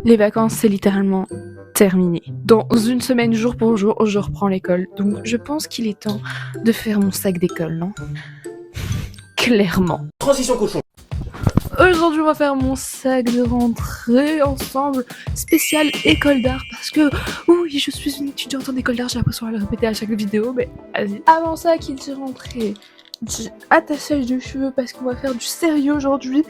Les vacances, c'est littéralement terminé. Dans une semaine, jour pour jour, je reprends l'école. Donc je pense qu'il est temps de faire mon sac d'école, non? Clairement. Transition cochon. Aujourd'hui, on va faire mon sac de rentrée ensemble, spécial école d'art, parce que oui, je suis une étudiante en école d'art, j'ai l'impression de le répéter à chaque vidéo, mais vas-y. Avant ça, qui dit rentrée, dit attachage de cheveux, parce qu'on va faire du sérieux aujourd'hui.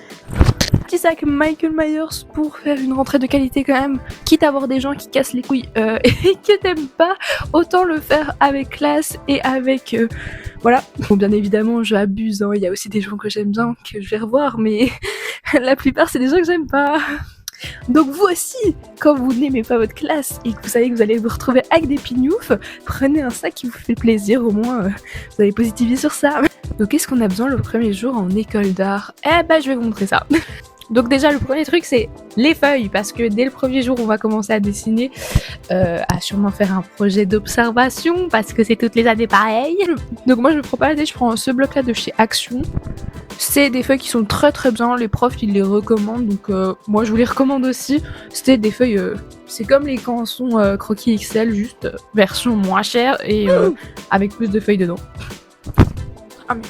Petit sac Michael Myers pour faire une rentrée de qualité quand même, quitte à avoir des gens qui cassent les couilles et qui t'aiment pas, autant le faire avec classe et avec voilà. Bon, bien évidemment j'abuse, hein. Il y a aussi des gens que j'aime bien, que je vais revoir, mais la plupart c'est des gens que j'aime pas. Donc vous aussi, quand vous n'aimez pas votre classe et que vous savez que vous allez vous retrouver avec des pignoufs, prenez un sac qui vous fait plaisir, au moins vous allez positiver sur ça. Donc qu'est-ce qu'on a besoin le premier jour en école d'art? Eh ben je vais vous montrer ça. Donc déjà le premier truc c'est les feuilles, parce que dès le premier jour on va commencer à dessiner, à sûrement faire un projet d'observation, parce que c'est toutes les années pareil. Donc moi je me prends pas la tête, je prends ce bloc là de chez Action. C'est des feuilles qui sont très très bien, les profs ils les recommandent, donc moi je vous les recommande aussi. C'était des feuilles, c'est comme les cançons croquis XL, juste version moins chère et avec plus de feuilles dedans. Ah, mais...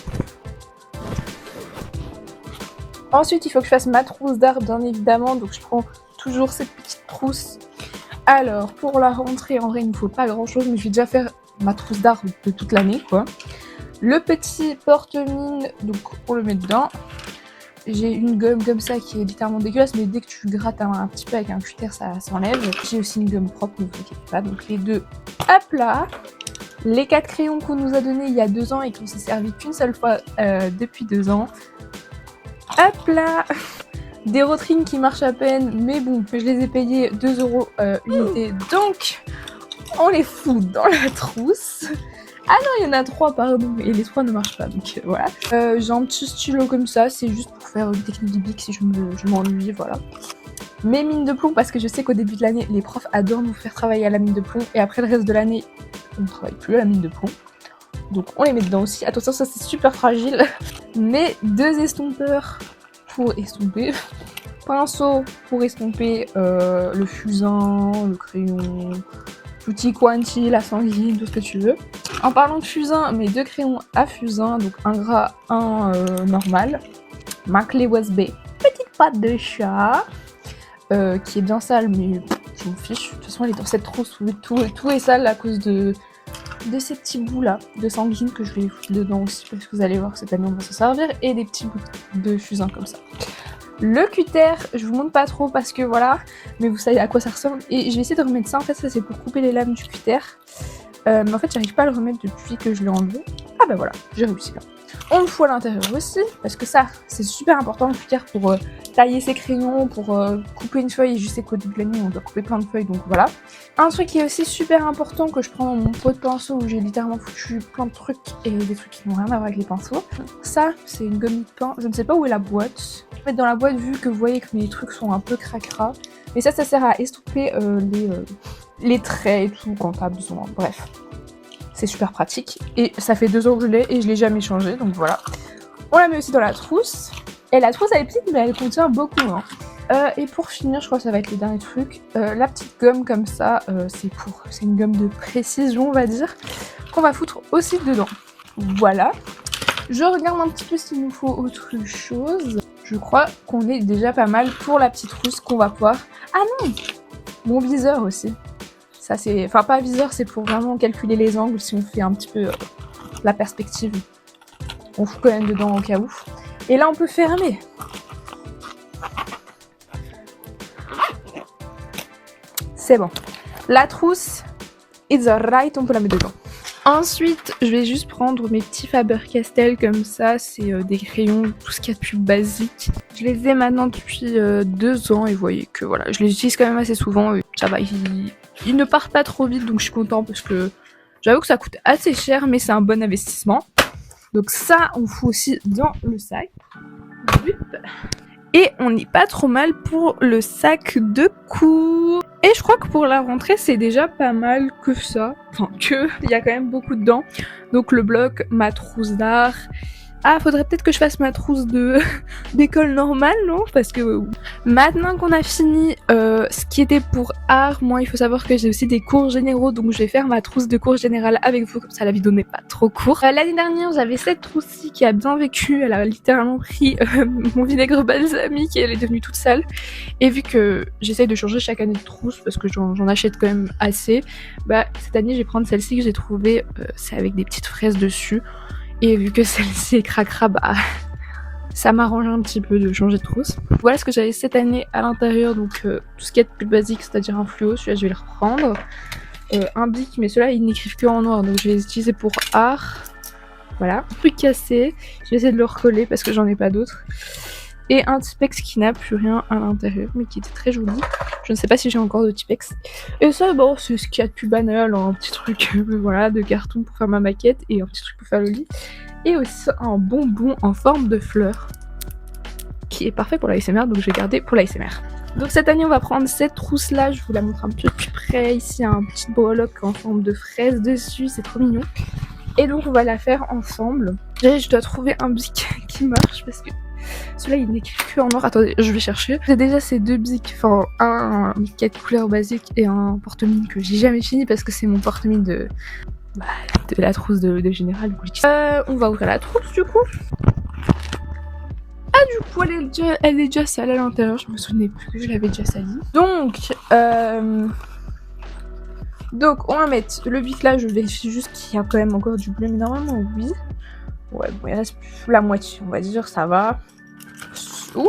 Ensuite, il faut que je fasse ma trousse d'art, bien évidemment, donc je prends toujours cette petite trousse. Alors, pour la rentrée, en vrai, il ne me faut pas grand-chose, mais je vais déjà faire ma trousse d'art de toute l'année, quoi. Le petit porte-mine, donc on le met dedans. J'ai une gomme comme ça qui est littéralement dégueulasse, mais dès que tu grattes un petit peu avec un cutter, ça s'enlève. J'ai aussi une gomme propre, ne vous inquiétez pas, donc les deux, hop là. Les 4 crayons qu'on nous a donnés il y a 2 ans et qu'on s'est servi qu'une seule fois depuis 2 ans. Hop là, des Rotring qui marchent à peine, mais bon, je les ai payés 2€ unité, donc on les fout dans la trousse. Ah non, il y en a 3, pardon, et les 3 ne marchent pas, donc voilà. J'ai un petit stylo comme ça, c'est juste pour faire une technique de bic si je m'ennuie, voilà. Mes mines de plomb, parce que je sais qu'au début de l'année, les profs adorent nous faire travailler à la mine de plomb, et après le reste de l'année, on ne travaille plus à la mine de plomb. Donc on les met dedans aussi. Attention, ça c'est super fragile. Mes 2 estompeurs pour estomper. Pinceau pour estomper le fusain, le crayon, tutti quanti, la sanguine, tout ce que tu veux. En parlant de fusain, mes 2 crayons à fusain, donc un gras, un normal. Ma clé USB, petite patte de chat, qui est bien sale, mais je m'en fiche. De toute façon, elle est dans cette trousse où tout est sale à cause de ces petits bouts là de sanguine que je vais foutre dedans aussi, parce que vous allez voir que cette année on va s'en servir, et des petits bouts de fusain comme ça. Le cutter, je vous montre pas trop parce que voilà, mais vous savez à quoi ça ressemble, et je vais essayer de remettre ça. En fait ça c'est pour couper les lames du cutter, mais en fait j'arrive pas à le remettre depuis que je l'ai enlevé. Ah bah voilà, j'ai réussi là. On le fout à l'intérieur aussi, parce que ça c'est super important, le cutter, pour tailler ses crayons, pour couper une feuille. Je sais qu'au début de l'année on doit couper plein de feuilles, donc voilà. Un truc qui est aussi super important, que je prends dans mon pot de pinceau où j'ai littéralement foutu plein de trucs et des trucs qui n'ont rien à voir avec les pinceaux. Ça c'est une gomme de pain, je ne sais pas où est la boîte. Je vais mettre dans la boîte vu que vous voyez que mes trucs sont un peu cracra. Mais ça sert à estomper les traits et tout quand t'as besoin, bref. C'est super pratique, et ça fait 2 ans que je l'ai et je l'ai jamais changé, donc voilà. On la met aussi dans la trousse, et la trousse elle est petite mais elle contient beaucoup, hein. Et pour finir, je crois que ça va être le dernier truc, la petite gomme comme ça, c'est une gomme de précision on va dire, qu'on va foutre aussi dedans. Voilà. Je regarde un petit peu s'il nous faut autre chose. Je crois qu'on est déjà pas mal pour la petite trousse qu'on va pouvoir... Ah non, mon viseur aussi. Ça c'est, enfin pas viseur, c'est pour vraiment calculer les angles si on fait un petit peu la perspective. On fout quand même dedans au cas où. Et là on peut fermer. C'est bon. La trousse, it's alright, on peut la mettre dedans. Ensuite, je vais juste prendre mes petits Faber-Castell comme ça, c'est des crayons, tout ce qu'il y a de plus basique. Je les ai maintenant depuis 2 ans et vous voyez que voilà, je les utilise quand même assez souvent et ça va, ils ne partent pas trop vite, donc je suis contente parce que j'avoue que ça coûte assez cher, mais c'est un bon investissement. Donc ça, on fout aussi dans le sac. Et on n'est pas trop mal pour le sac de cours. Et je crois que pour la rentrée, c'est déjà pas mal que ça. Enfin, il y a quand même beaucoup dedans. Donc le bloc, ma trousse d'art, Ah, faudrait peut-être que je fasse ma trousse d'école normale, non? Parce que maintenant qu'on a fini ce qui était pour art, moi il faut savoir que j'ai aussi des cours généraux, donc je vais faire ma trousse de cours général avec vous, comme ça la vidéo n'est pas trop courte. L'année dernière j'avais cette trousse-ci qui a bien vécu, elle a littéralement pris mon vinaigre balsamique et elle est devenue toute sale. Et vu que j'essaye de changer chaque année de trousse parce que j'en achète quand même assez, bah cette année je vais prendre celle-ci que j'ai trouvée, c'est avec des petites fraises dessus. Et vu que celle-ci est cracra, bah ça m'arrange un petit peu de changer de trousse. Voilà ce que j'avais cette année à l'intérieur, donc tout ce qui est plus basique, c'est-à-dire un fluo, celui-là je vais le reprendre. Un bic, mais ceux-là ils n'écrivent que en noir, donc je vais les utiliser pour art. Voilà, un truc cassé, je vais essayer de le recoller parce que j'en ai pas d'autres. Et un Tipex qui n'a plus rien à l'intérieur, mais qui était très joli. Je ne sais pas si j'ai encore de Tipex. Et ça, bon, c'est ce qu'il y a de plus banal, un petit truc voilà, de carton pour faire ma maquette et un petit truc pour faire le lit. Et aussi un bonbon en forme de fleur, qui est parfait pour l'ASMR, donc je vais garder pour l'ASMR. Donc cette année, on va prendre cette trousse-là, je vous la montre un peu plus près. Ici, un petit breloque en forme de fraise dessus, c'est trop mignon. Et donc on va la faire ensemble. Je dois trouver un bic qui marche parce que celui-là il n'écrit que en noir. Attendez, je vais chercher. J'ai déjà ces deux bics, enfin un bic de couleur basique et un porte-mine que j'ai jamais fini parce que c'est mon porte-mine de la trousse de général. On va ouvrir la trousse du coup. Ah du coup elle est déjà sale à l'intérieur. Je me souvenais plus que je l'avais déjà salie. Donc on va mettre le bic là, je vérifie juste qu'il y a quand même encore du bleu, mais normalement oui. Ouais, bon, il reste plus la moitié, on va dire, ça va. Ouh,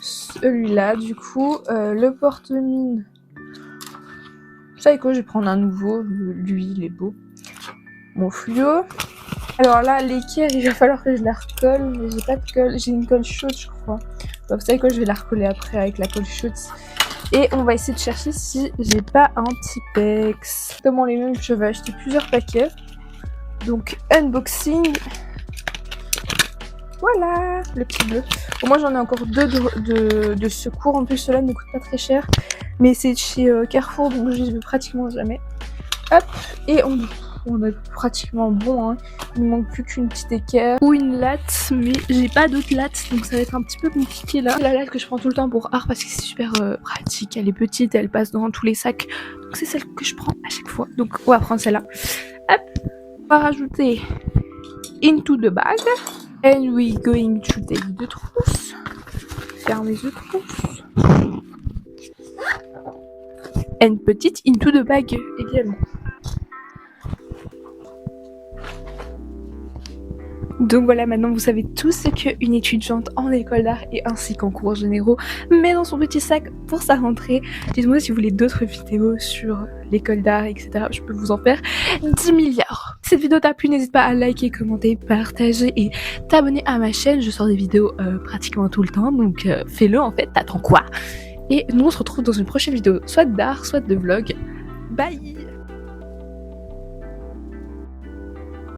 celui-là, du coup, le porte-mine. Vous savez quoi, je vais prendre un nouveau, lui, il est beau. Mon fluo. Alors là, l'équerre, il va falloir que je la recolle, mais j'ai pas de colle, j'ai une colle chaude, je crois. Donc vous savez quoi, je vais la recoller après avec la colle chaude. Et on va essayer de chercher si j'ai pas un Tipex. Exactement les mêmes que je vais acheter plusieurs paquets. Donc unboxing. Voilà, le petit bleu. Bon, moi j'en ai encore deux de secours. En plus ceux-là ne coûtent pas très cher. Mais c'est de chez Carrefour, donc je les veux pratiquement jamais. Hop, et on est pratiquement bon, hein. Il ne manque plus qu'une petite équerre ou une latte, mais j'ai pas d'autres lattes, donc ça va être un petit peu compliqué là. C'est la latte que je prends tout le temps pour art parce que c'est super pratique, elle est petite, elle passe dans tous les sacs, donc c'est celle que je prends à chaque fois. Donc on va prendre celle-là. Hop, on va rajouter into the bag, and we going to take the trousse. Fermer the trousse. And petite into the bag également. Donc voilà, maintenant vous savez tout ce qu'une étudiante en école d'art et ainsi qu'en cours généraux met dans son petit sac pour sa rentrée. Dites-moi si vous voulez d'autres vidéos sur l'école d'art, etc. Je peux vous en faire 10 milliards. Si cette vidéo t'a plu, n'hésite pas à liker, commenter, partager et t'abonner à ma chaîne. Je sors des vidéos pratiquement tout le temps, donc fais-le en fait, t'attends quoi? Et nous on se retrouve dans une prochaine vidéo, soit d'art, soit de vlog. Bye!